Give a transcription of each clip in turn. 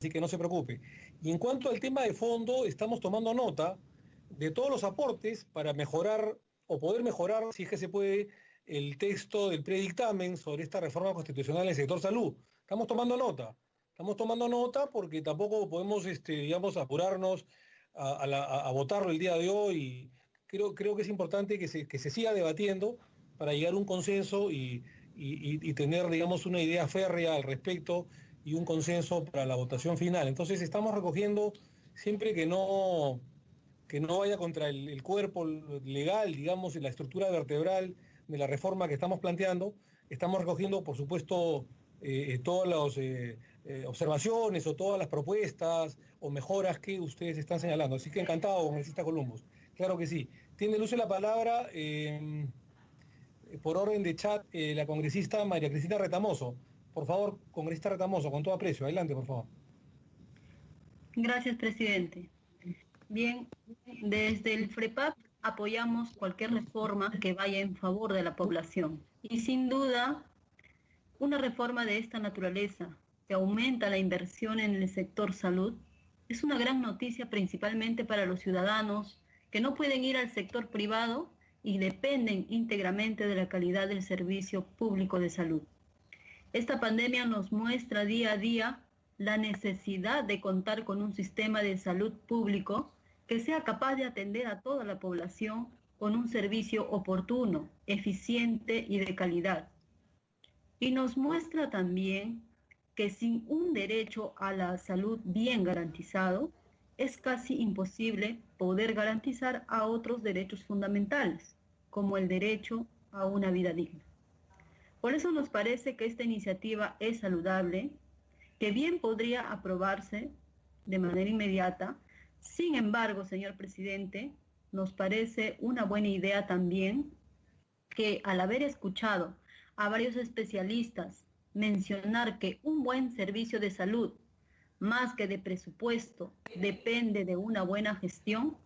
así que no se preocupe. Y en cuanto al tema de fondo, estamos tomando nota de todos los aportes para mejorar o poder mejorar, si es que se puede, el texto del predictamen sobre esta reforma constitucional en el sector salud. Estamos tomando nota porque tampoco podemos, digamos, apurarnos a votarlo el día de hoy. Creo que es importante que se siga debatiendo para llegar a un consenso y tener, digamos, una idea férrea al respecto y un consenso para la votación final. Entonces estamos recogiendo siempre que no vaya contra el cuerpo legal, digamos, y la estructura vertebral de la reforma que estamos planteando. Estamos recogiendo, por supuesto, todas las observaciones o todas las propuestas o mejoras que ustedes están señalando. Así que encantado, congresista Columbus. Claro que sí. Tiene el uso de la palabra, por orden de chat, la congresista María Cristina Retamoso. Por favor, congresista Retamoso, con todo aprecio. Adelante, por favor. Gracias, presidente. Bien, desde el FREPAP apoyamos cualquier reforma que vaya en favor de la población. Y sin duda, una reforma de esta naturaleza, que aumenta la inversión en el sector salud, es una gran noticia principalmente para los ciudadanos que no pueden ir al sector privado y dependen íntegramente de la calidad del servicio público de salud. Esta pandemia nos muestra día a día la necesidad de contar con un sistema de salud público que sea capaz de atender a toda la población con un servicio oportuno, eficiente y de calidad. Y nos muestra también que sin un derecho a la salud bien garantizado, es casi imposible poder garantizar a otros derechos fundamentales, como el derecho a una vida digna. Por eso nos parece que esta iniciativa es saludable, que bien podría aprobarse de manera inmediata. Sin embargo, señor presidente, nos parece una buena idea también que, al haber escuchado a varios especialistas mencionar que un buen servicio de salud, más que de presupuesto, depende de una buena gestión,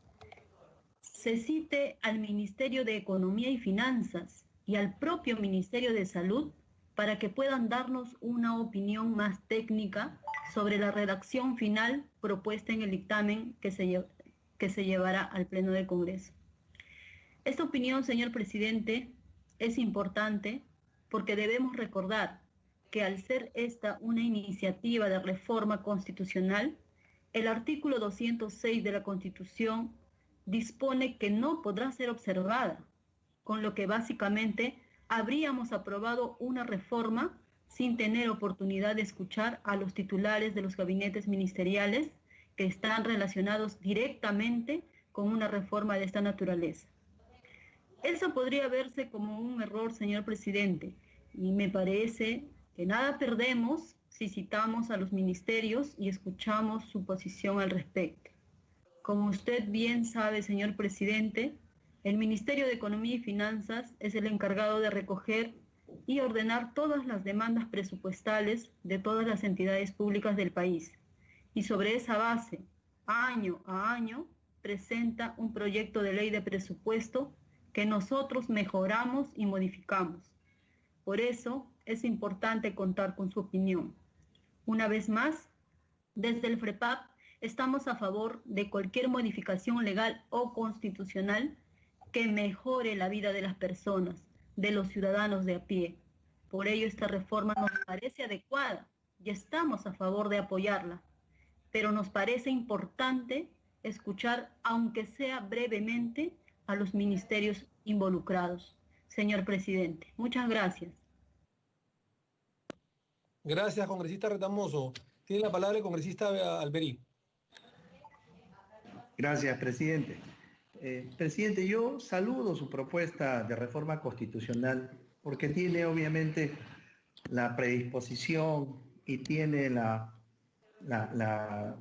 se cite al Ministerio de Economía y Finanzas y al propio Ministerio de Salud para que puedan darnos una opinión más técnica sobre la redacción final propuesta en el dictamen que se llevará al Pleno del Congreso. Esta opinión, señor presidente, es importante porque debemos recordar que, al ser esta una iniciativa de reforma constitucional, el artículo 206 de la Constitución dispone que no podrá ser observada, con lo que básicamente habríamos aprobado una reforma sin tener oportunidad de escuchar a los titulares de los gabinetes ministeriales que están relacionados directamente con una reforma de esta naturaleza. Eso podría verse como un error, señor presidente, y me parece que nada perdemos si citamos a los ministerios y escuchamos su posición al respecto. Como usted bien sabe, señor presidente, el Ministerio de Economía y Finanzas es el encargado de recoger y ordenar todas las demandas presupuestales de todas las entidades públicas del país. Y sobre esa base, año a año, presenta un proyecto de ley de presupuesto que nosotros mejoramos y modificamos. Por eso es importante contar con su opinión. Una vez más, desde el FREPAP estamos a favor de cualquier modificación legal o constitucional que mejore la vida de las personas, de los ciudadanos de a pie. Por ello, esta reforma nos parece adecuada y estamos a favor de apoyarla, pero nos parece importante escuchar, aunque sea brevemente, a los ministerios involucrados. Señor presidente, muchas gracias. Gracias, congresista Retamoso. Tiene la palabra el congresista Alberí. Gracias, presidente. Presidente, yo saludo su propuesta de reforma constitucional porque tiene obviamente la predisposición y tiene la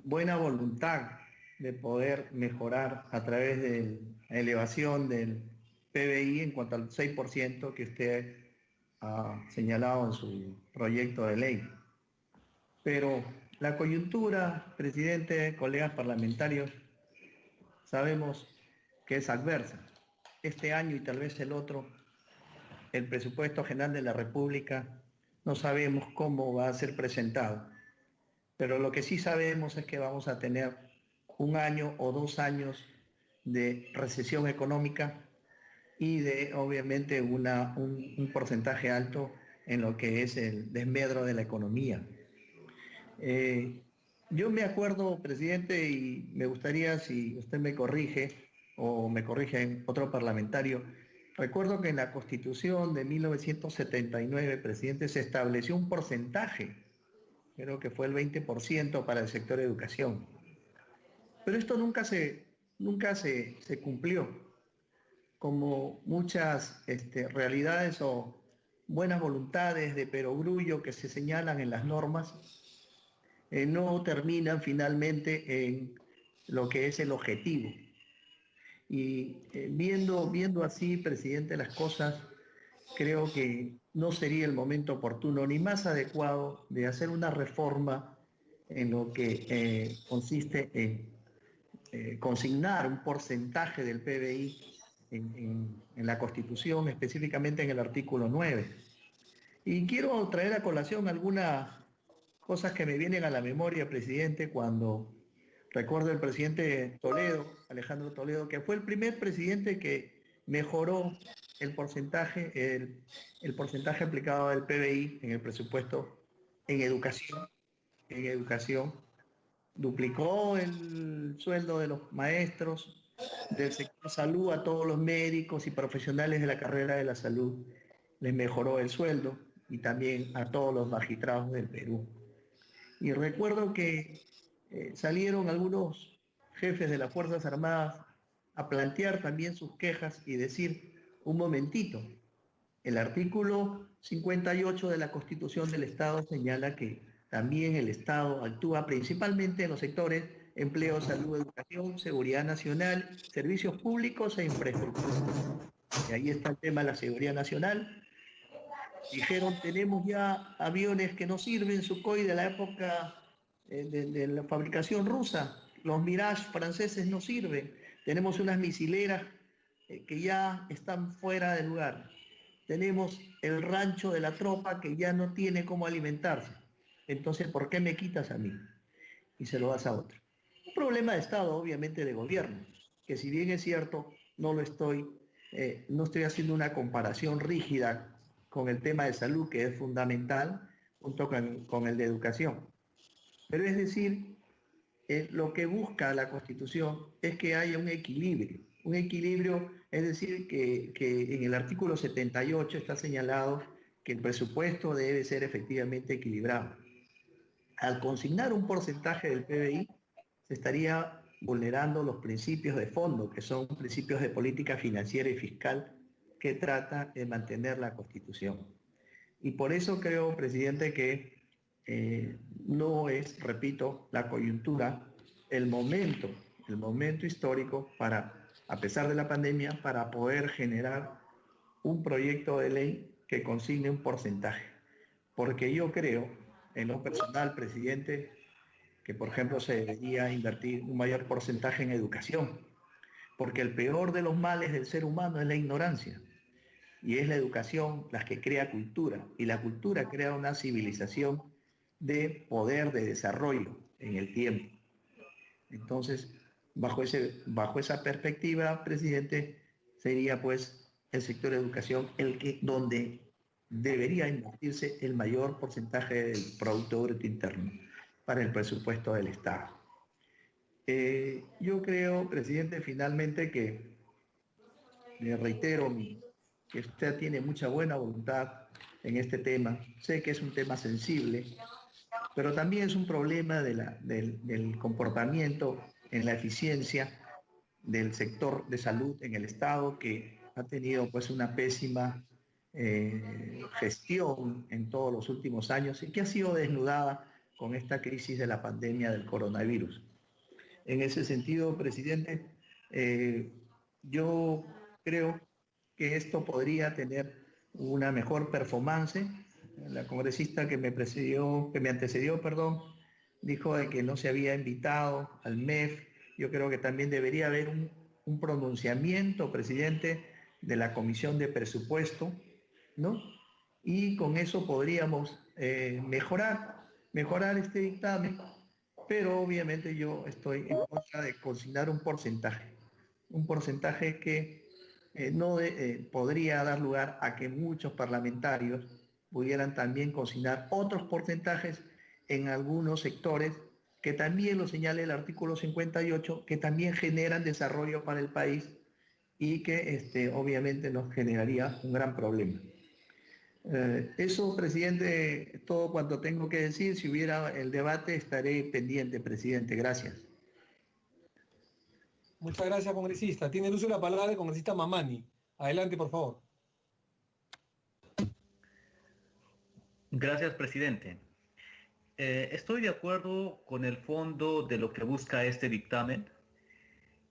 buena voluntad de poder mejorar a través de la elevación del PBI en cuanto al 6% que usted ha señalado en su proyecto de ley. Pero la coyuntura, presidente, colegas parlamentarios, sabemos que es adversa. Este año y tal vez el otro, el presupuesto general de la República, no sabemos cómo va a ser presentado. pero lo que sí sabemos es que vamos a tener 1 año o 2 años de recesión económica y de, obviamente, un porcentaje alto en lo que es el desmedro de la economía. Yo me acuerdo, presidente, y me gustaría si usted me corrige o me corrige en otro parlamentario, recuerdo que en la Constitución de 1979, presidente, se estableció un porcentaje, creo que fue el 20% para el sector educación, pero esto nunca se cumplió, como muchas realidades o buenas voluntades de perogrullo que se señalan en las normas, no terminan finalmente en lo que es el objetivo. Y viendo así, presidente, las cosas, creo que no sería el momento oportuno ni más adecuado de hacer una reforma en lo que consiste en consignar un porcentaje del PBI en la Constitución, específicamente en el artículo 9. Y quiero traer a colación algunas cosas que me vienen a la memoria, presidente, cuando recuerdo el presidente Toledo, Alejandro Toledo, que fue el primer presidente que mejoró el porcentaje aplicado del PBI en el presupuesto en educación, duplicó el sueldo de los maestros, del sector salud a todos los médicos y profesionales de la carrera de la salud, les mejoró el sueldo y también a todos los magistrados del Perú. Y recuerdo que salieron algunos jefes de las Fuerzas Armadas a plantear también sus quejas y decir, un momentito, el artículo 58 de la Constitución del Estado señala que también el Estado actúa principalmente en los sectores empleo, salud, educación, seguridad nacional, servicios públicos e infraestructura. Y ahí está el tema de la seguridad nacional. Dijeron, tenemos ya aviones que no sirven, Sukhoi de la época de la fabricación rusa, los Mirage franceses no sirven, tenemos unas misileras que ya están fuera de lugar, tenemos el rancho de la tropa que ya no tiene cómo alimentarse, entonces ¿por qué me quitas a mí? Y se lo das a otro. Un problema de Estado, obviamente de gobierno, que si bien es cierto, no estoy haciendo una comparación rígida con el tema de salud, que es fundamental, junto con el de educación. Pero es decir, lo que busca la Constitución es que haya un equilibrio. Un equilibrio, es decir, que en el artículo 78 está señalado que el presupuesto debe ser efectivamente equilibrado. Al consignar un porcentaje del PBI, se estaría vulnerando los principios de fondo, que son principios de política financiera y fiscal que trata de mantener la Constitución. Y por eso creo, presidente, que no es, repito, la coyuntura, el momento histórico para, a pesar de la pandemia, para poder generar un proyecto de ley que consigne un porcentaje. Porque yo creo, en lo personal, presidente, que por ejemplo se debería invertir un mayor porcentaje en educación, porque el peor de los males del ser humano es la ignorancia, y es la educación la que crea cultura, y la cultura crea una civilización de poder, de desarrollo en el tiempo. Entonces, bajo esa perspectiva, presidente, sería pues el sector de educación donde debería invertirse el mayor porcentaje del Producto Bruto Interno para el presupuesto del Estado. Yo creo, presidente, finalmente que, le reitero, que usted tiene mucha buena voluntad en este tema. Sé que es un tema sensible, pero también es un problema del comportamiento en la eficiencia del sector de salud en el Estado, que ha tenido pues una pésima gestión en todos los últimos años y que ha sido desnudada con esta crisis de la pandemia del coronavirus. En ese sentido, presidente, yo creo que esto podría tener una mejor performance. La congresista que me antecedió, dijo de que no se había invitado al MEF. Yo creo que también debería haber un pronunciamiento, presidente, de la Comisión de Presupuesto, ¿no? Y con eso podríamos mejorar mejorar este dictamen, pero obviamente yo estoy en contra de consignar un porcentaje que no podría dar lugar a que muchos parlamentarios pudieran también consignar otros porcentajes en algunos sectores que también lo señala el artículo 58, que también generan desarrollo para el país y que obviamente nos generaría un gran problema. Eso, presidente, es todo cuanto tengo que decir. Si hubiera el debate, estaré pendiente, presidente. Gracias. Muchas gracias, congresista. Tiene el uso de la palabra el congresista Mamani. Adelante, por favor. Gracias, presidente. Estoy de acuerdo con el fondo de lo que busca este dictamen,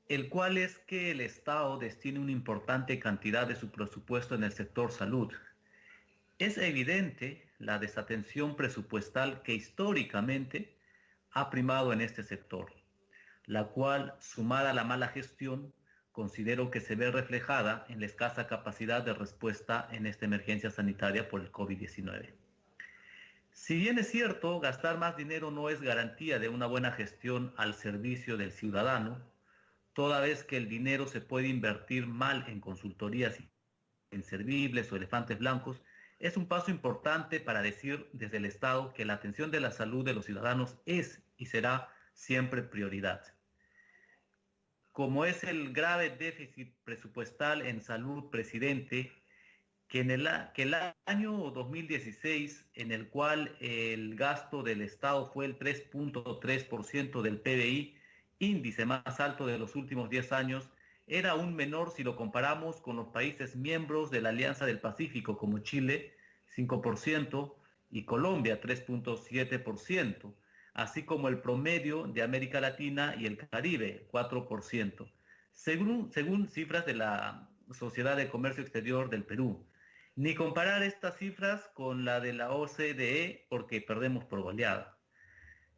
el cual es que el Estado destine una importante cantidad de su presupuesto en el sector salud. Es evidente la desatención presupuestal que históricamente ha primado en este sector, la cual, sumada a la mala gestión, considero que se ve reflejada en la escasa capacidad de respuesta en esta emergencia sanitaria por el COVID-19. Si bien es cierto, gastar más dinero no es garantía de una buena gestión al servicio del ciudadano, toda vez que el dinero se puede invertir mal en consultorías inservibles o elefantes blancos, es un paso importante para decir desde el Estado que la atención de la salud de los ciudadanos es y será siempre prioridad. Como es el grave déficit presupuestal en salud, presidente, que el año 2016, en el cual el gasto del Estado fue el 3.3% del PBI, índice más alto de los últimos 10 años, era aún menor si lo comparamos con los países miembros de la Alianza del Pacífico, como Chile, 5%, y Colombia, 3.7%, así como el promedio de América Latina y el Caribe, 4%, según cifras de la Sociedad de Comercio Exterior del Perú. Ni comparar estas cifras con la de la OCDE, porque perdemos por goleada.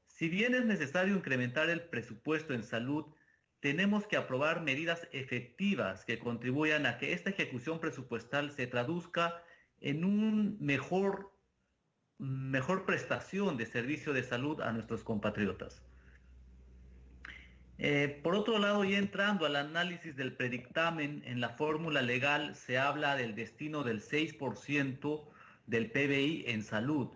Si bien es necesario incrementar el presupuesto en salud, tenemos que aprobar medidas efectivas que contribuyan a que esta ejecución presupuestal se traduzca en un mejor prestación de servicio de salud a nuestros compatriotas. Por otro lado, ya entrando al análisis del predictamen, en la fórmula legal se habla del destino del 6% del PBI en salud.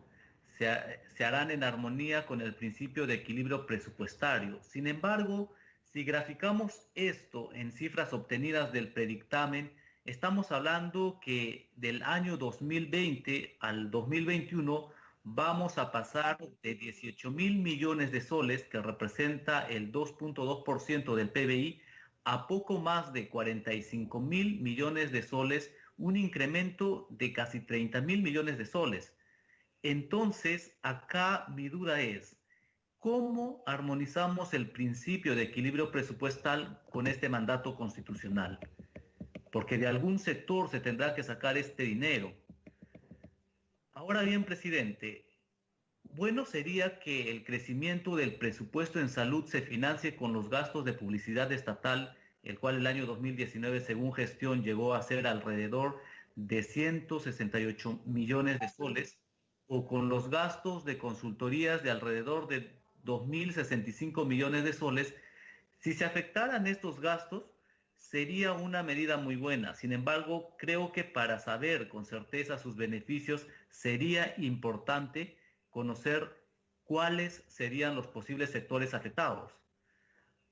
Se harán en armonía con el principio de equilibrio presupuestario. Sin embargo, si graficamos esto en cifras obtenidas del predictamen, estamos hablando que del año 2020 al 2021 vamos a pasar de 18.000 millones de soles, que representa el 2.2% del PBI, a poco más de 45.000 millones de soles, un incremento de casi 30.000 millones de soles. Entonces, acá mi duda es, ¿cómo armonizamos el principio de equilibrio presupuestal con este mandato constitucional? Porque de algún sector se tendrá que sacar este dinero. Ahora bien, presidente, bueno sería que el crecimiento del presupuesto en salud se financie con los gastos de publicidad estatal, el cual el año 2019, según gestión, llegó a ser alrededor de 168 millones de soles, o con los gastos de consultorías de alrededor de 2.065 millones de soles. Si se afectaran estos gastos, sería una medida muy buena. Sin embargo, creo que para saber con certeza sus beneficios sería importante conocer cuáles serían los posibles sectores afectados.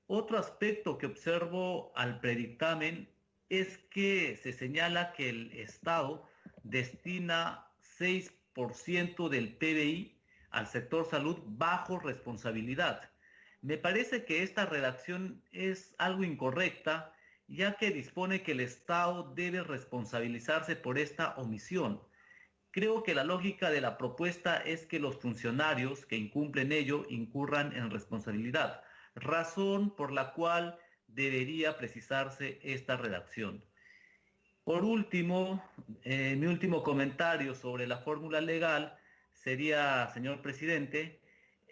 Otro aspecto que observo al predictamen es que se señala que el Estado destina 6% del PBI al sector salud bajo responsabilidad. Me parece que esta redacción es algo incorrecta, ya que dispone que el Estado debe responsabilizarse por esta omisión. Creo que la lógica de la propuesta es que los funcionarios que incumplen ello incurran en responsabilidad, razón por la cual debería precisarse esta redacción. Por último, mi último comentario sobre la fórmula legal sería, señor presidente,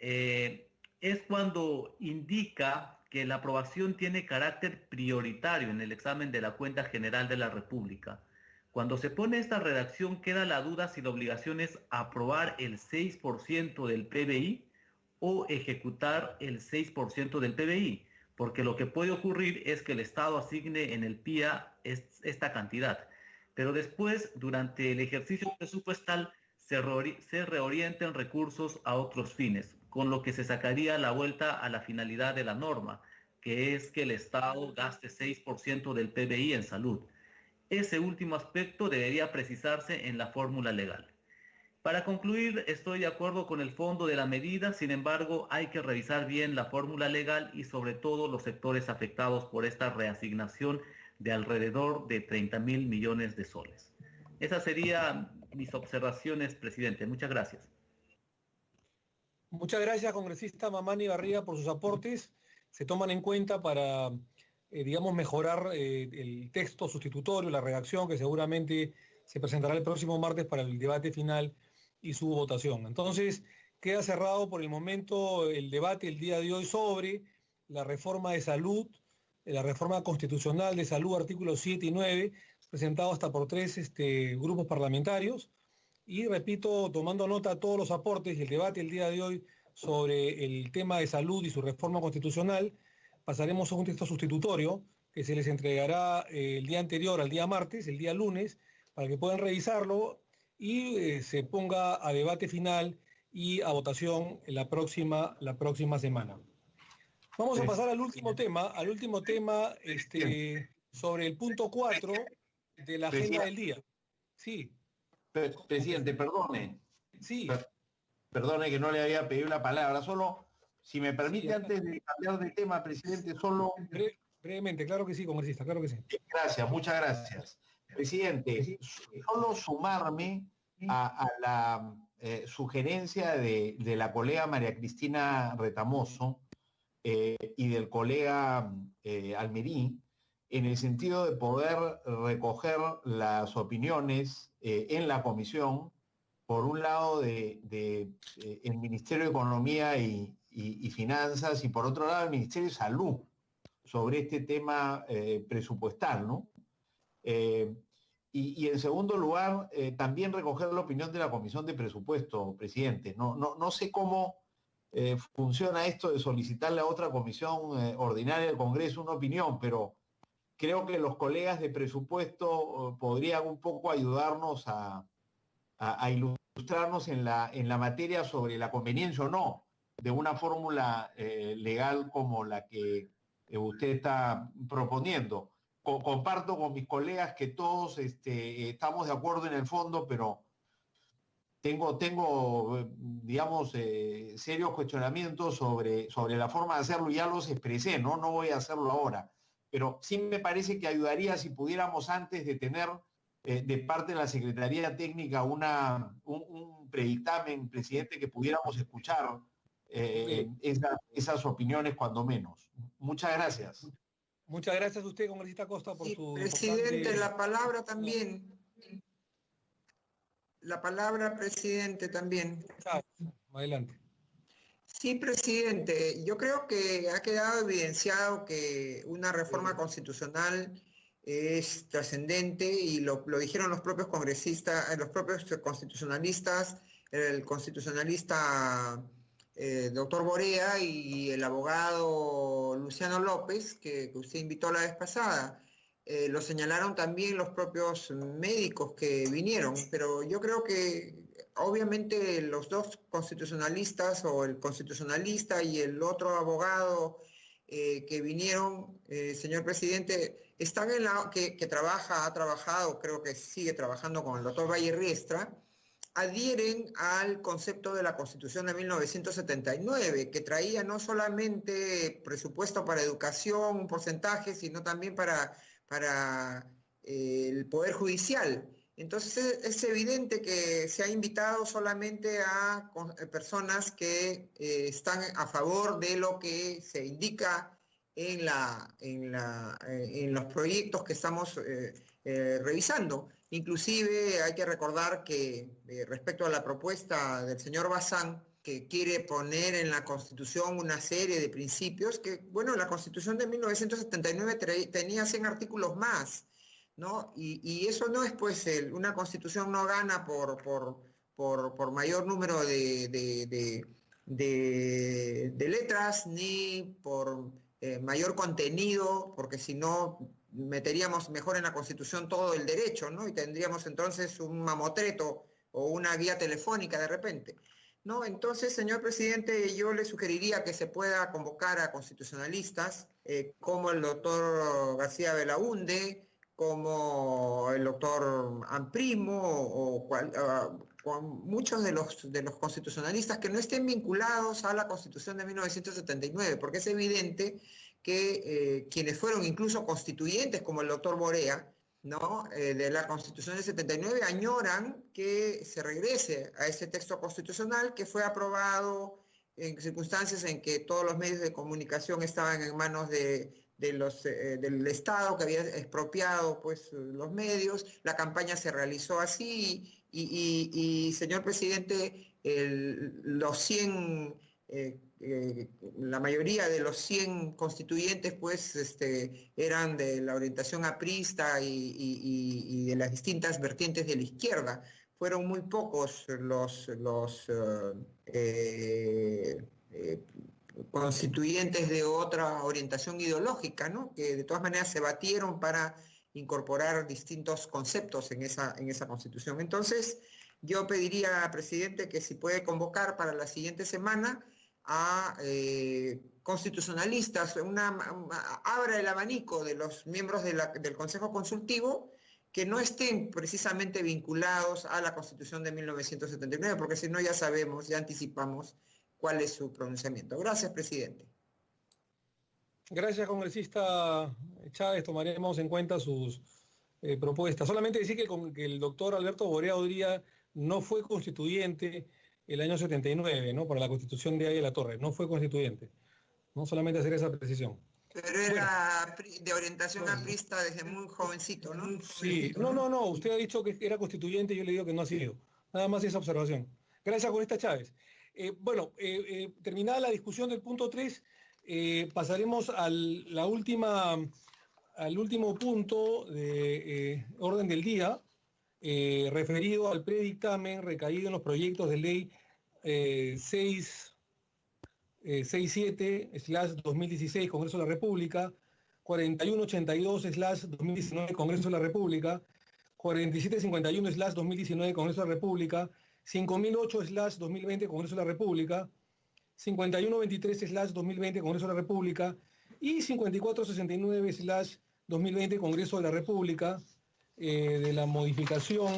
es cuando indica que la aprobación tiene carácter prioritario en el examen de la Cuenta General de la República, Cuando se pone esta redacción queda la duda si la obligación es aprobar el 6% del PBI o ejecutar el 6% del PBI, porque lo que puede ocurrir es que el Estado asigne en el PIA esta cantidad, pero después, durante el ejercicio presupuestal, se reorienten recursos a otros fines, con lo que se sacaría la vuelta a la finalidad de la norma, que es que el Estado gaste 6% del PBI en salud. Ese último aspecto debería precisarse en la fórmula legal. Para concluir, estoy de acuerdo con el fondo de la medida, sin embargo, hay que revisar bien la fórmula legal y sobre todo los sectores afectados por esta reasignación de alrededor de 30.000 millones de soles. Esas serían mis observaciones, presidente. Muchas gracias. Muchas gracias, congresista Mamani Barriga, por sus aportes. Se toman en cuenta para, digamos, mejorar el texto sustitutorio, la redacción, que seguramente se presentará el próximo martes para el debate final y su votación. Entonces, queda cerrado por el momento el debate el día de hoy sobre la reforma de salud, la reforma constitucional de salud, artículos 7 y 9, presentado hasta por 3 grupos parlamentarios. Y repito, tomando nota de todos los aportes y el debate el día de hoy sobre el tema de salud y su reforma constitucional, pasaremos a un texto sustitutorio que se les entregará el día anterior al día martes, el día lunes, para que puedan revisarlo y se ponga a debate final y a votación la próxima semana. Vamos a pasar al último tema sobre el punto 4 de la agenda del día. Sí. Presidente, perdone. Sí. Perdone que no le había pedido la palabra. Solo, si me permite, antes de cambiar de tema, presidente, solo... Brevemente, claro que sí, congresista, claro que sí. Gracias, muchas gracias. Presidente, solo sumarme a la sugerencia de la colega María Cristina Retamoso y del colega Almerí, en el sentido de poder recoger las opiniones en la comisión, por un lado el Ministerio de Economía y Finanzas y por otro lado el Ministerio de Salud, sobre este tema presupuestal, ¿no? Y en segundo lugar, también recoger la opinión de la Comisión de Presupuesto, presidente. No sé cómo funciona esto de solicitarle a otra comisión ordinaria del Congreso una opinión, pero creo que los colegas de presupuesto podrían un poco ayudarnos a ilustrarnos en la materia sobre la conveniencia o no de una fórmula legal como la que usted está proponiendo. Comparto con mis colegas que todos estamos de acuerdo en el fondo, pero tengo digamos, serios cuestionamientos sobre la forma de hacerlo. Ya los expresé, no voy a hacerlo ahora. Pero sí me parece que ayudaría si pudiéramos, antes de tener de parte de la Secretaría Técnica un predictamen, presidente, que pudiéramos escuchar esas opiniones cuando menos. Muchas gracias. Muchas gracias a usted, congresista Costa, por su... Presidente, la palabra también. La palabra, presidente, también. Adelante. Sí, presidente. Yo creo que ha quedado evidenciado que una reforma constitucional es trascendente y lo dijeron los propios congresistas, los propios constitucionalistas, el constitucionalista doctor Borea y el abogado Luciano López, que usted invitó la vez pasada. Lo señalaron también los propios médicos que vinieron, pero yo creo que obviamente los dos constitucionalistas, o el constitucionalista y el otro abogado que vinieron, señor presidente, están que ha trabajado, creo que sigue trabajando con el doctor Valle Riestra, adhieren al concepto de la Constitución de 1979, que traía no solamente presupuesto para educación, un porcentaje, sino también para el Poder Judicial. Entonces es evidente que se ha invitado solamente a personas que están a favor de lo que se indica en los proyectos que estamos revisando. Inclusive hay que recordar que respecto a la propuesta del señor Bazán, que quiere poner en la Constitución una serie de principios que, bueno, la Constitución de 1979 tenía 100 artículos más. ¿no? Y eso no es, pues, una constitución no gana por mayor número de letras, ni por mayor contenido, porque si no meteríamos mejor en la constitución todo el derecho, ¿no? Y tendríamos entonces un mamotreto o una guía telefónica de repente. ¿No? Entonces, señor presidente, yo le sugeriría que se pueda convocar a constitucionalistas como el doctor García Belaúnde, como el doctor Amprimo con muchos de los constitucionalistas que no estén vinculados a la Constitución de 1979, porque es evidente que quienes fueron incluso constituyentes, como el doctor Borea, ¿no? De la Constitución del 79, añoran que se regrese a ese texto constitucional que fue aprobado en circunstancias en que todos los medios de comunicación estaban en manos del Estado, que había expropiado, pues, los medios. La campaña se realizó así y señor presidente, los 100... la mayoría de los 100 constituyentes, pues, eran de la orientación aprista y de las distintas vertientes de la izquierda. Fueron muy pocos los constituyentes de otra orientación ideológica, ¿no? Que de todas maneras se batieron para incorporar distintos conceptos en esa constitución. Entonces, yo pediría, presidente, que si puede convocar para la siguiente semana a constitucionalistas, abra el abanico de los miembros del Consejo Consultivo que no estén precisamente vinculados a la Constitución de 1979, porque si no ya sabemos, ya anticipamos cuál es su pronunciamiento. Gracias, presidente. Gracias, congresista Chávez, tomaremos en cuenta sus propuestas. Solamente decir que el doctor Alberto Borea Odría no fue constituyente el año 79, ¿no? Para la Constitución de ahí de la Torre, no fue constituyente. No solamente hacer esa precisión. Pero era de orientación aprista desde muy jovencito, ¿no? Sí, no, usted ha dicho que era constituyente y yo le digo que no ha sido. Nada más esa observación. Gracias, congresista Chávez. Terminada la discusión del punto 3, pasaremos al último punto de orden del día, referido al predictamen recaído en los proyectos de ley 67/2016 Congreso de la República, 4182/2019 Congreso de la República, 4751/2019 Congreso de la República, 5008/2020 Congreso de la República, 5123/2020 Congreso de la República y 5469/2020 Congreso de la República, de la modificación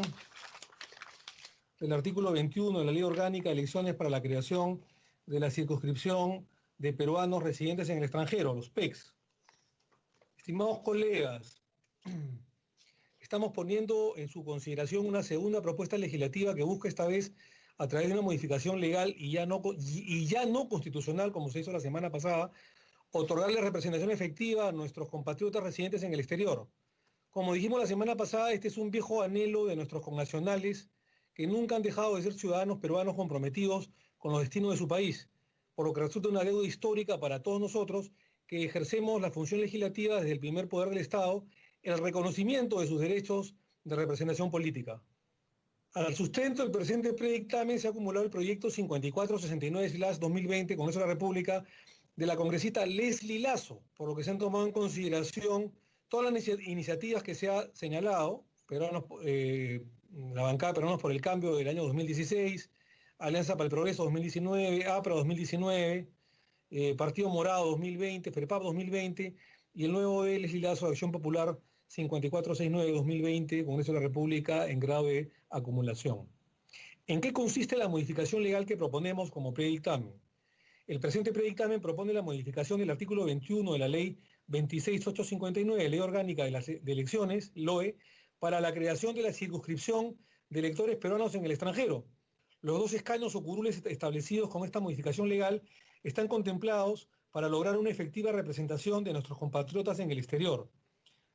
del artículo 21 de la Ley Orgánica de Elecciones para la creación de la circunscripción de peruanos residentes en el extranjero, los PECs. Estimados colegas, estamos poniendo en su consideración una segunda propuesta legislativa que busca esta vez, a través de una modificación legal y ya no constitucional, como se hizo la semana pasada, otorgarle representación efectiva a nuestros compatriotas residentes en el exterior. Como dijimos la semana pasada, este es un viejo anhelo de nuestros connacionales que nunca han dejado de ser ciudadanos peruanos comprometidos con los destinos de su país, por lo que resulta una deuda histórica para todos nosotros que ejercemos la función legislativa desde el primer poder del Estado, el reconocimiento de sus derechos de representación política. Al sustento del presente predictamen se ha acumulado el proyecto 5469/2020 Congreso de la República de la congresista Leslie Lazo, por lo que se han tomado en consideración todas las iniciativas que se ha señalado, la bancada Peruanos por el Cambio del año 2016, Alianza para el Progreso 2019, APRA 2019, Partido Morado 2020, FREPAP 2020 y el nuevo de Leslie Lazo de Acción Popular 5469/2020, Congreso de la República en grado de acumulación. ¿En qué consiste la modificación legal que proponemos como predictamen? El presente predictamen propone la modificación del artículo 21 de la Ley 26859, Ley Orgánica de Elecciones, LOE, para la creación de la circunscripción de electores peruanos en el extranjero. Los 2 escaños o curules establecidos con esta modificación legal están contemplados para lograr una efectiva representación de nuestros compatriotas en el exterior.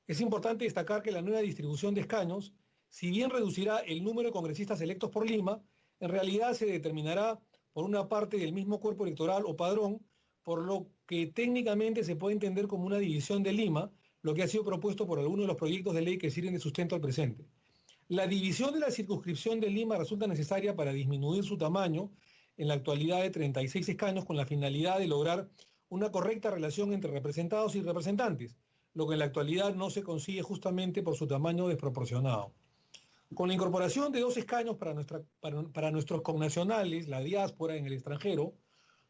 Es importante destacar que la nueva distribución de escaños, si bien reducirá el número de congresistas electos por Lima, en realidad se determinará por una parte del mismo cuerpo electoral o padrón, por lo que técnicamente se puede entender como una división de Lima, lo que ha sido propuesto por algunos de los proyectos de ley que sirven de sustento al presente. La división de la circunscripción de Lima resulta necesaria para disminuir su tamaño en la actualidad de 36 escaños con la finalidad de lograr una correcta relación entre representados y representantes, lo que en la actualidad no se consigue justamente por su tamaño desproporcionado. Con la incorporación de 2 escaños para nuestros connacionales, la diáspora en el extranjero,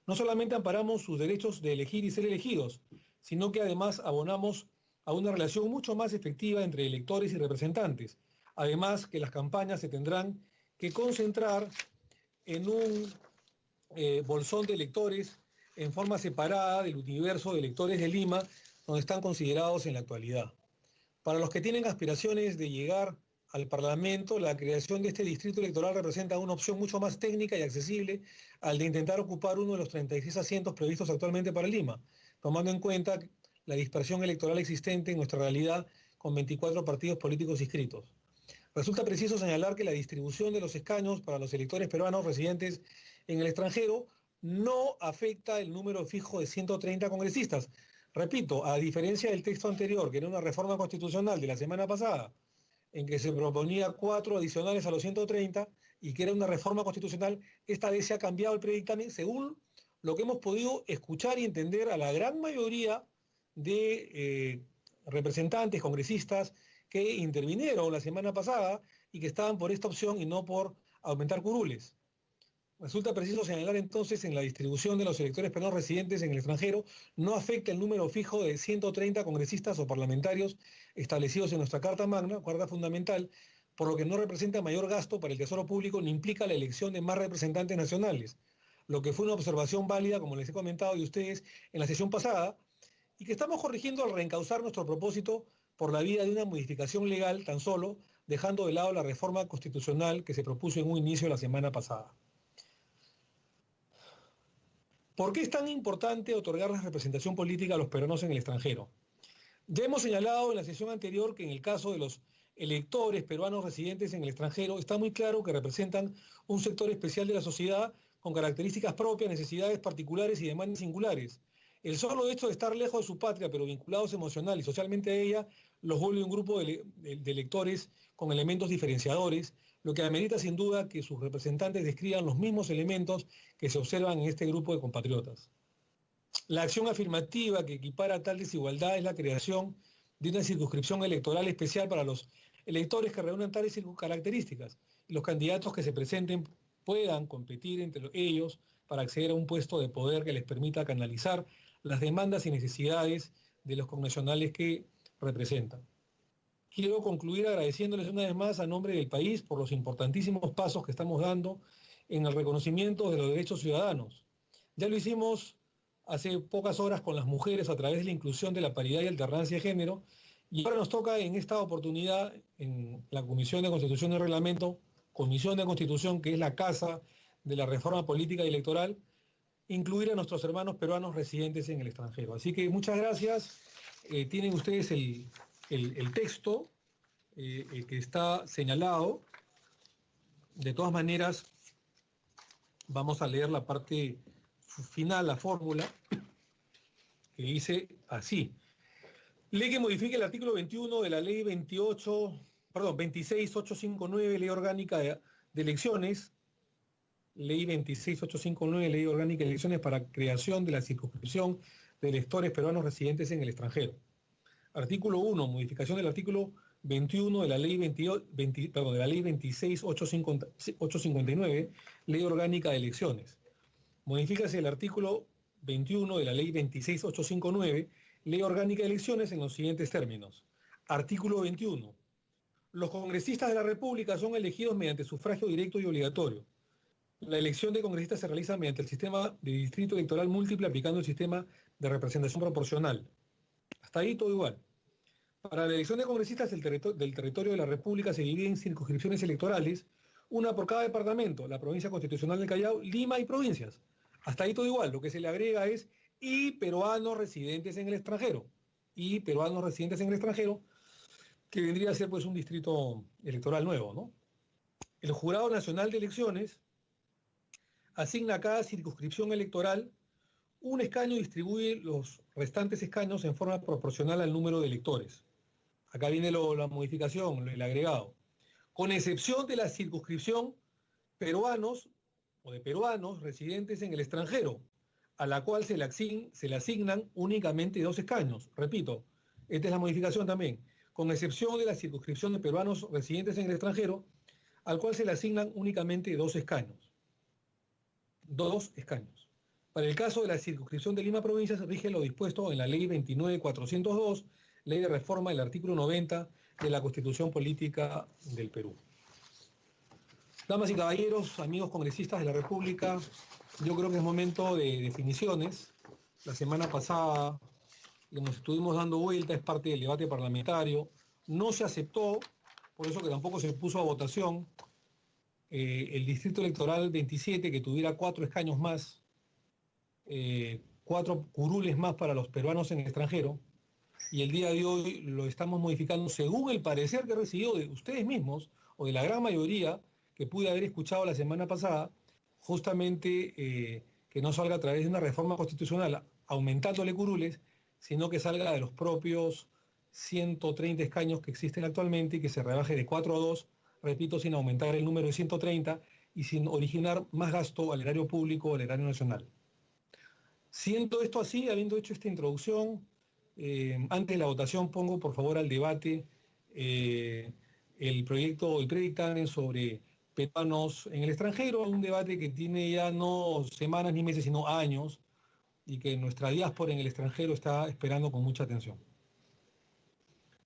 no solamente amparamos sus derechos de elegir y ser elegidos, sino que además abonamos a una relación mucho más efectiva entre electores y representantes. Además que las campañas se tendrán que concentrar en un bolsón de electores en forma separada del universo de electores de Lima, donde están considerados en la actualidad. Para los que tienen aspiraciones de llegar al Parlamento, la creación de este distrito electoral representa una opción mucho más técnica y accesible al de intentar ocupar uno de los 36 asientos previstos actualmente para Lima, tomando en cuenta la dispersión electoral existente en nuestra realidad con 24 partidos políticos inscritos. Resulta preciso señalar que la distribución de los escaños para los electores peruanos residentes en el extranjero no afecta el número fijo de 130 congresistas. Repito, a diferencia del texto anterior, que era una reforma constitucional de la semana pasada, en que se proponía 4 adicionales a los 130 y que era una reforma constitucional, esta vez se ha cambiado el predictamen según lo que hemos podido escuchar y entender a la gran mayoría de representantes, congresistas, que intervinieron la semana pasada y que estaban por esta opción y no por aumentar curules. Resulta preciso señalar entonces en la distribución de los electores peruanos residentes en el extranjero no afecta el número fijo de 130 congresistas o parlamentarios establecidos en nuestra Carta Magna, Carta Fundamental, por lo que no representa mayor gasto para el Tesoro Público ni implica la elección de más representantes nacionales, lo que fue una observación válida, como les he comentado de ustedes en la sesión pasada, y que estamos corrigiendo al reencauzar nuestro propósito por la vía de una modificación legal tan solo, dejando de lado la reforma constitucional que se propuso en un inicio la semana pasada. ¿Por qué es tan importante otorgar la representación política a los peruanos en el extranjero? Ya hemos señalado en la sesión anterior que en el caso de los electores peruanos residentes en el extranjero está muy claro que representan un sector especial de la sociedad con características propias, necesidades particulares y demandas singulares. El solo hecho de estar lejos de su patria, pero vinculados emocional y socialmente a ella, los vuelve un grupo de electores con elementos diferenciadores, lo que amerita sin duda que sus representantes describan los mismos elementos que se observan en este grupo de compatriotas. La acción afirmativa que equipara tal desigualdad es la creación de una circunscripción electoral especial para los electores que reúnan tales características y los candidatos que se presenten puedan competir entre ellos para acceder a un puesto de poder que les permita canalizar las demandas y necesidades de los connacionales que representan. Quiero concluir agradeciéndoles una vez más a nombre del país por los importantísimos pasos que estamos dando en el reconocimiento de los derechos ciudadanos. Ya lo hicimos hace pocas horas con las mujeres a través de la inclusión de la paridad y alternancia de género, y ahora nos toca en esta oportunidad en la Comisión de Constitución y Reglamento, Comisión de Constitución, que es la casa de la reforma política y electoral, incluir a nuestros hermanos peruanos residentes en el extranjero. Así que muchas gracias. Tienen ustedes el texto que está señalado. De todas maneras, vamos a leer la parte final, la fórmula, que dice así. Ley que modifique el artículo 21 de la ley 26859, ley orgánica de elecciones, ley 26859, ley orgánica de elecciones para creación de la circunscripción de electores peruanos residentes en el extranjero. Artículo 1, modificación del artículo 21 de la ley 26859, ley orgánica de elecciones. Modifícase el artículo 21 de la ley 26859, ley orgánica de elecciones en los siguientes términos. Artículo 21. Los congresistas de la República son elegidos mediante sufragio directo y obligatorio. La elección de congresistas se realiza mediante el sistema de distrito electoral múltiple aplicando el sistema de representación proporcional. Hasta ahí todo igual. Para la elección de congresistas del territorio de la República se divide en circunscripciones electorales, una por cada departamento, la provincia constitucional del Callao, Lima y provincias. Hasta ahí todo igual. Lo que se le agrega es y peruanos residentes en el extranjero. Y peruanos residentes en el extranjero, que vendría a ser pues un distrito electoral nuevo, ¿no? El Jurado Nacional de Elecciones asigna a cada circunscripción electoral un escaño y distribuye los restantes escaños en forma proporcional al número de electores. Acá viene la modificación, el agregado. Con excepción de la circunscripción peruanos o de peruanos residentes en el extranjero, a la cual se le asignan únicamente 2 escaños. Repito, esta es la modificación también. Con excepción de la circunscripción de peruanos residentes en el extranjero, al cual se le asignan únicamente 2 escaños. 2 escaños. Para el caso de la circunscripción de Lima Provincia se rige lo dispuesto en la Ley 29.402, Ley de Reforma del artículo 90 de la Constitución Política del Perú. Damas y caballeros, amigos congresistas de la República, yo creo que es momento de definiciones. La semana pasada nos estuvimos dando vuelta, es parte del debate parlamentario. No se aceptó, por eso que tampoco se puso a votación, el distrito electoral 27, que tuviera 4 escaños más, 4 curules más para los peruanos en el extranjero, y el día de hoy lo estamos modificando según el parecer que he recibido de ustedes mismos, o de la gran mayoría que pude haber escuchado la semana pasada, justamente que no salga a través de una reforma constitucional aumentándole curules, sino que salga de los propios 130 escaños que existen actualmente y que se rebaje de 4 a 2, repito, sin aumentar el número de 130 y sin originar más gasto al erario público o al erario nacional. Siendo esto así, habiendo hecho esta introducción, antes de la votación pongo por favor al debate el predictamen sobre peruanos en el extranjero, un debate que tiene ya no semanas ni meses, sino años, y que nuestra diáspora en el extranjero está esperando con mucha atención.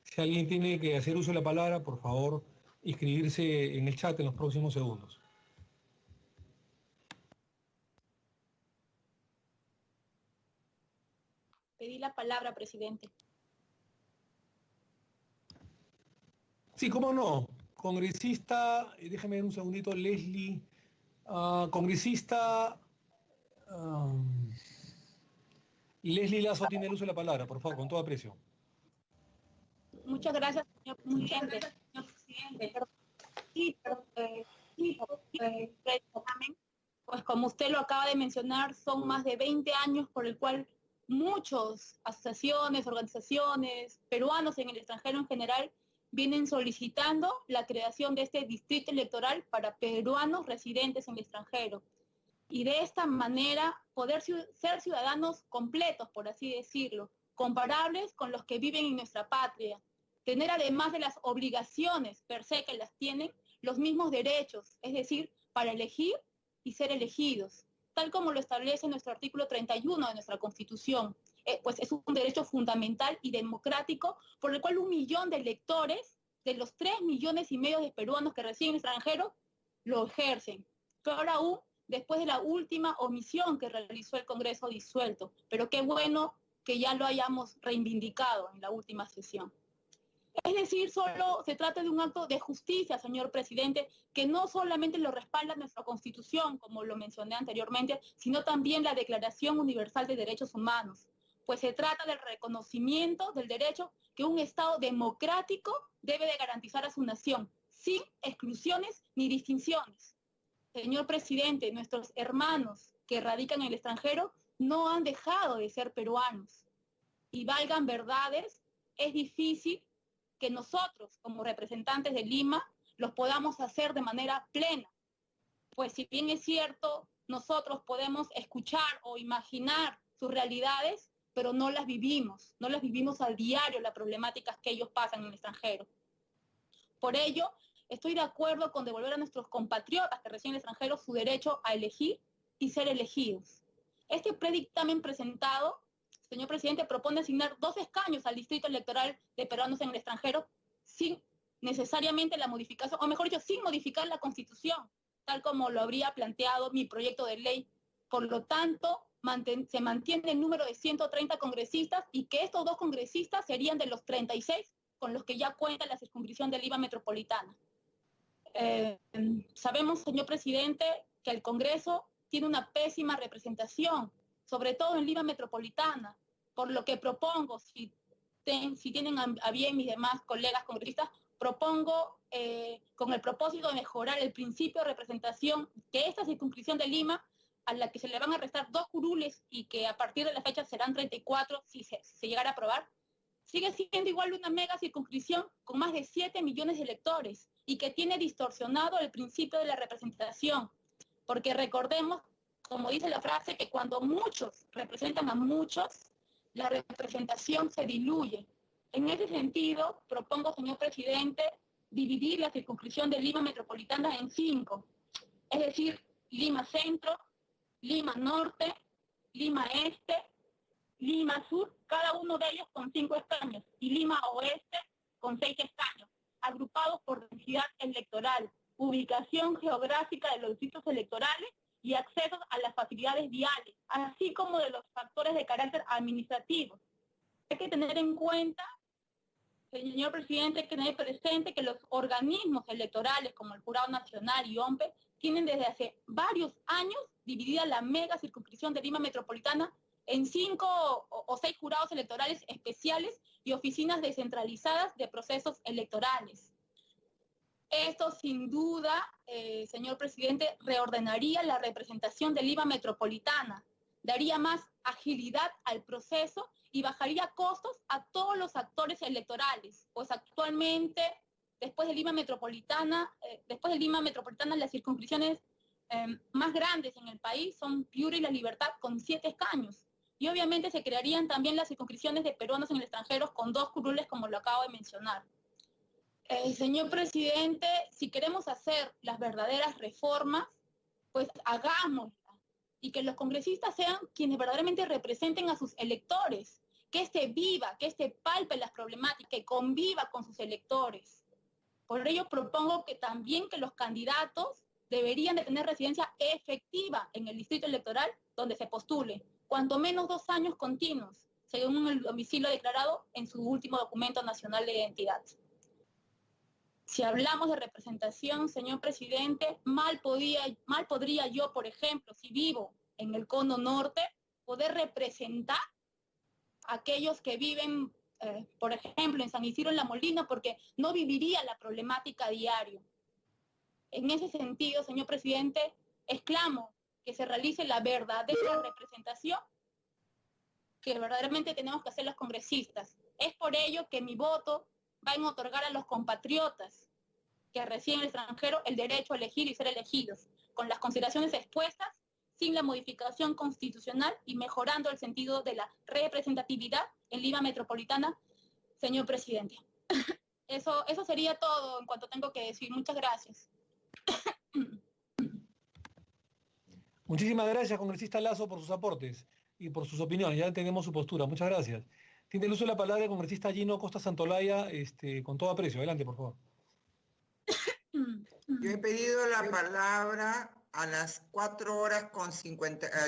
Si alguien tiene que hacer uso de la palabra, por favor, inscribirse en el chat en los próximos segundos. Pedí la palabra, presidente. Sí, cómo no. Congresista, déjame ver un segundito, Leslie. Congresista Leslie Lazo tiene el uso de la palabra, por favor, con todo aprecio. Muchas gracias, señor presidente. Pues como usted lo acaba de mencionar, son más de 20 años por el cual muchas asociaciones, organizaciones, peruanos en el extranjero en general, vienen solicitando la creación de este distrito electoral para peruanos residentes en el extranjero. Y de esta manera poder ser ciudadanos completos, por así decirlo, comparables con los que viven en nuestra patria. Tener además de las obligaciones per se que las tienen, los mismos derechos, es decir, para elegir y ser elegidos, tal como lo establece nuestro artículo 31 de nuestra Constitución. Pues es un derecho fundamental y democrático por el cual 1 millón de electores de los 3,5 millones de peruanos que residen en el extranjero lo ejercen. Peor aún, después de la última omisión que realizó el Congreso disuelto. Pero qué bueno que ya lo hayamos reivindicado en la última sesión. Es decir, solo se trata de un acto de justicia, señor presidente, que no solamente lo respalda nuestra Constitución, como lo mencioné anteriormente, sino también la Declaración Universal de Derechos Humanos. Pues se trata del reconocimiento del derecho que un Estado democrático debe de garantizar a su nación, sin exclusiones ni distinciones. Señor presidente, nuestros hermanos que radican en el extranjero no han dejado de ser peruanos. Y valgan verdades, es difícil que nosotros, como representantes de Lima, los podamos hacer de manera plena. Pues si bien es cierto, nosotros podemos escuchar o imaginar sus realidades, pero no las vivimos a diario, las problemáticas que ellos pasan en el extranjero. Por ello, estoy de acuerdo con devolver a nuestros compatriotas que residen en el extranjero su derecho a elegir y ser elegidos. Este predictamen presentado, señor presidente, propone asignar 2 escaños al distrito electoral de peruanos en el extranjero sin necesariamente la modificación, o mejor dicho, sin modificar la Constitución, tal como lo habría planteado mi proyecto de ley. Por lo tanto, se mantiene el número de 130 congresistas y que estos 2 congresistas serían de los 36 con los que ya cuenta la circunscripción de Lima Metropolitana. Sabemos, señor presidente, que el Congreso tiene una pésima representación, sobre todo en Lima Metropolitana, por lo que propongo, si tienen a bien mis demás colegas congresistas, propongo con el propósito de mejorar el principio de representación que esta circunscripción de Lima a la que se le van a restar 2 curules y que a partir de la fecha serán 34 si se llegara a aprobar, sigue siendo igual una mega circunscripción con más de 7 millones de electores y que tiene distorsionado el principio de la representación. Porque recordemos, como dice la frase, que cuando muchos representan a muchos, la representación se diluye. En ese sentido, propongo, señor presidente, dividir la circunscripción de Lima Metropolitana en 5, es decir, Lima Centro, Lima Norte, Lima Este, Lima Sur, cada uno de ellos con 5 escaños, y Lima Oeste con 6 escaños, agrupados por densidad electoral, ubicación geográfica de los distritos electorales y accesos a las facilidades viales, así como de los factores de carácter administrativo. Hay que tener en cuenta, señor presidente, hay que tener presente que los organismos electorales como el Jurado Nacional y OMPE tienen desde hace varios años dividida la mega circunscripción de Lima Metropolitana en 5 o 6 jurados electorales especiales y oficinas descentralizadas de procesos electorales. Esto sin duda, señor presidente, reordenaría la representación de Lima Metropolitana, daría más agilidad al proceso y bajaría costos a todos los actores electorales, pues actualmente, después de Lima Metropolitana, las circunscripciones más grandes en el país son Piura y La Libertad con 7 escaños. Y obviamente se crearían también las circunscripciones de peruanos en el extranjero con 2 curules, como lo acabo de mencionar. Señor presidente, si queremos hacer las verdaderas reformas, pues hagámoslas. Y que los congresistas sean quienes verdaderamente representen a sus electores, que viva, que palpe las problemáticas, que conviva con sus electores. Por ello propongo que también que los candidatos deberían de tener residencia efectiva en el distrito electoral donde se postule, cuanto menos 2 años continuos, según el domicilio declarado en su último documento nacional de identidad. Si hablamos de representación, señor presidente, mal podría yo, por ejemplo, si vivo en el cono norte, poder representar a aquellos que viven, por ejemplo, en San Isidro en La Molina, porque no viviría la problemática a diario. En ese sentido, señor presidente, exclamo que se realice la verdadera representación que verdaderamente tenemos que hacer los congresistas. Es por ello que mi voto va en otorgar a los compatriotas que residen en el extranjero el derecho a elegir y ser elegidos, con las consideraciones expuestas, sin la modificación constitucional y mejorando el sentido de la representatividad en Lima Metropolitana, señor presidente. Eso sería todo en cuanto tengo que decir. Muchas gracias. Muchísimas gracias, congresista Lazo, por sus aportes y por sus opiniones. Ya entendemos su postura. Muchas gracias. Tiene el uso de la palabra el congresista Gino Costa Santolaya, con todo aprecio. Adelante, por favor. Yo he pedido la palabra a las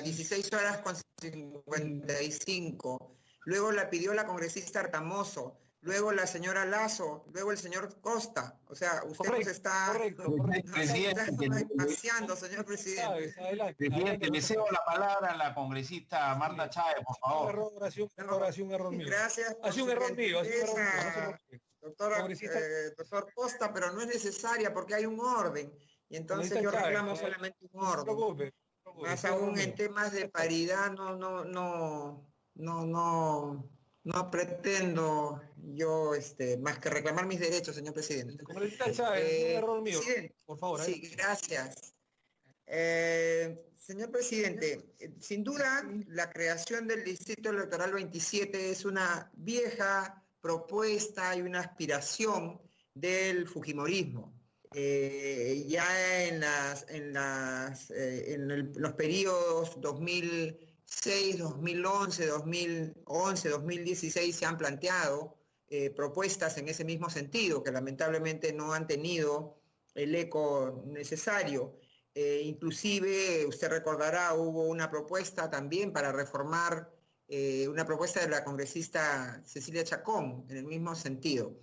16 horas con 55. Luego la pidió la congresista Artamoso. Luego la señora Lazo, luego el señor Costa. O sea, usted nos está demasiando, señor presidente. Presidente, le cedo la palabra a la congresista Marta Chávez, por favor. Ha sido un error mío. Gracias. Ha sido un error mío. Doctor Costa, pero no es necesaria porque hay un orden. Y entonces yo reclamo solamente un orden. Más aún en temas de paridad no pretendo yo más que reclamar mis derechos, señor presidente. Congresista Chávez, un error mío, por favor. Sí, gracias. Señor presidente, sin duda la creación del Distrito Electoral 27 es una vieja propuesta y una aspiración del fujimorismo. Ya en los periodos 2006, 2011, 2016 se han planteado propuestas en ese mismo sentido, que lamentablemente no han tenido el eco necesario. Inclusive, usted recordará, hubo una propuesta también para reformar, una propuesta de la congresista Cecilia Chacón, en el mismo sentido.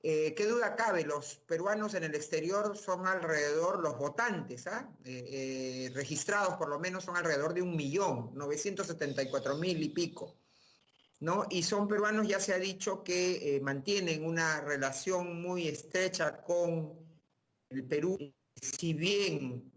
¿Qué duda cabe? Los peruanos en el exterior son alrededor, los votantes registrados por lo menos son alrededor de 1.974.000 y pico, ¿no? Y son peruanos, ya se ha dicho, que mantienen una relación muy estrecha con el Perú, si bien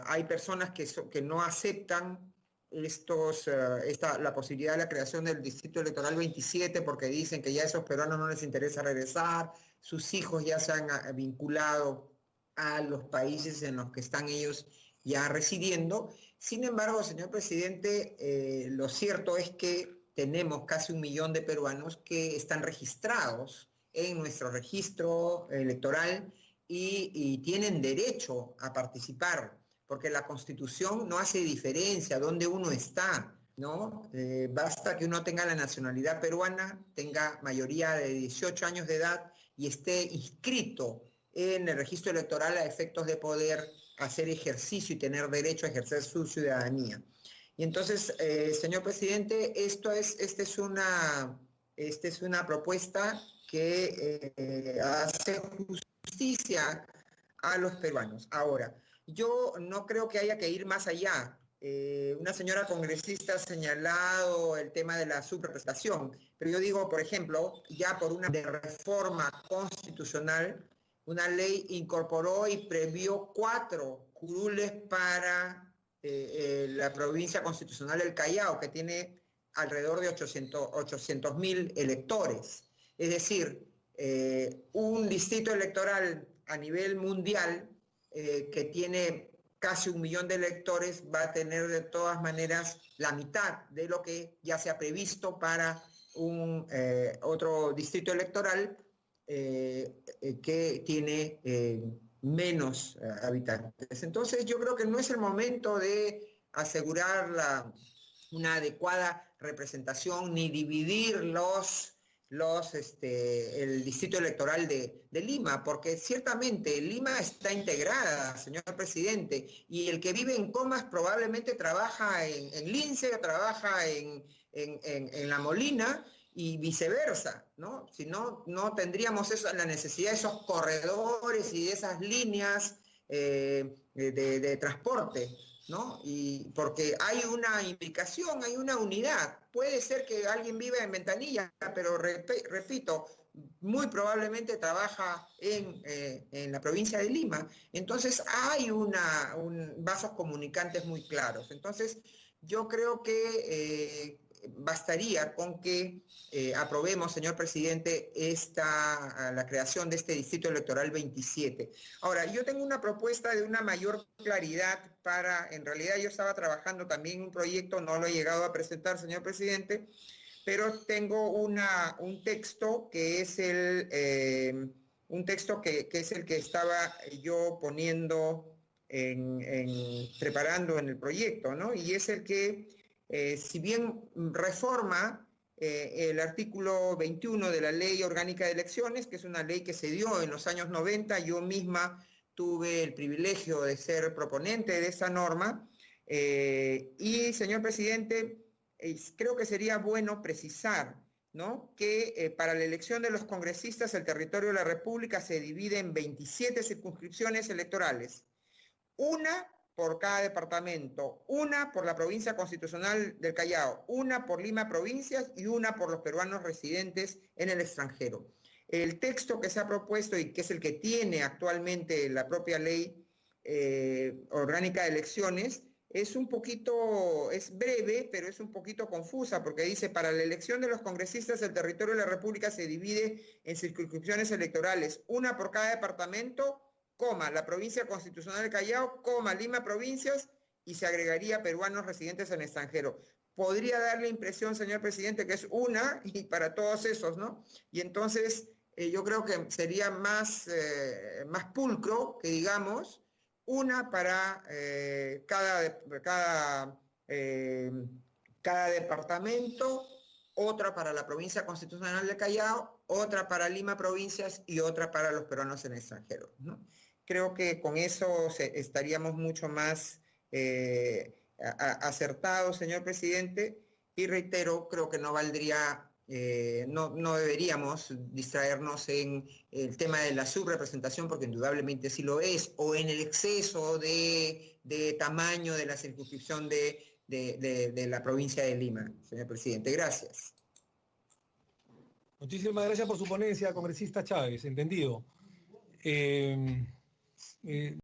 hay personas que no aceptan la posibilidad de la creación del Distrito Electoral 27 porque dicen que ya a esos peruanos no les interesa regresar, sus hijos ya se han vinculado a los países en los que están ellos ya residiendo. Sin embargo, señor presidente, lo cierto es que tenemos casi 1 millón de peruanos que están registrados en nuestro registro electoral y tienen derecho a participar, porque la Constitución no hace diferencia dónde uno está, ¿no? Basta que uno tenga la nacionalidad peruana, tenga mayoría de 18 años de edad y esté inscrito en el registro electoral a efectos de poder hacer ejercicio y tener derecho a ejercer su ciudadanía. Y entonces, señor presidente, esta es una propuesta que hace justicia a los peruanos. Ahora, yo no creo que haya que ir más allá. Una señora congresista ha señalado el tema de la subrepresentación, pero yo digo, por ejemplo, ya por una reforma constitucional, una ley incorporó y previó 4 curules para la provincia constitucional del Callao, que tiene alrededor de 800.000 electores. Es decir, un distrito electoral a nivel mundial que tiene casi 1 millón de electores va a tener de todas maneras la mitad de lo que ya se ha previsto para otro distrito electoral que tiene menos habitantes. Entonces yo creo que no es el momento de asegurar una adecuada representación ni dividir el distrito electoral de Lima, porque ciertamente Lima está integrada, señor presidente, y el que vive en Comas probablemente trabaja en Lince o trabaja en La Molina y viceversa, ¿no? Si no, no tendríamos la necesidad de esos corredores y de esas líneas de transporte, ¿no? Y porque hay una implicación, hay una unidad. Puede ser que alguien viva en Ventanilla, pero repito, muy probablemente trabaja en la provincia de Lima. Entonces hay vasos comunicantes muy claros. Entonces yo creo que bastaría con que aprobemos, señor presidente, la creación de este Distrito Electoral 27. Ahora, yo tengo una propuesta de una mayor claridad en realidad yo estaba trabajando también en un proyecto, no lo he llegado a presentar, señor presidente, pero tengo un texto que es el que estaba yo poniendo preparando en el proyecto, ¿no? Y es el que si bien reforma el artículo 21 de la Ley Orgánica de Elecciones, que es una ley que se dio en los años 90, yo misma tuve el privilegio de ser proponente de esa norma, y señor presidente, creo que sería bueno precisar, ¿no?, que para la elección de los congresistas el territorio de la República se divide en 27 circunscripciones electorales, una por cada departamento, una por la provincia constitucional del Callao, una por Lima Provincias y una por los peruanos residentes en el extranjero. El texto que se ha propuesto y que es el que tiene actualmente la propia ley orgánica de elecciones es breve, pero es un poquito confusa porque dice: para la elección de los congresistas el territorio de la República se divide en circunscripciones electorales, una por cada departamento, la provincia constitucional del Callao, Lima Provincias, y se agregaría peruanos residentes en el extranjero. Podría dar la impresión, señor presidente, que es una y para todos esos, ¿no? Y entonces yo creo que sería más pulcro que digamos una para cada departamento, otra para la provincia constitucional de Callao, otra para Lima Provincias y otra para los peruanos en el extranjero, ¿no? Creo que con eso estaríamos mucho más acertados, señor presidente, y reitero, creo que no valdría, no deberíamos distraernos en el tema de la subrepresentación, porque indudablemente sí lo es, o en el exceso de tamaño de la circunscripción de la provincia de Lima, señor presidente. Gracias. Muchísimas gracias por su ponencia, congresista Chávez, entendido.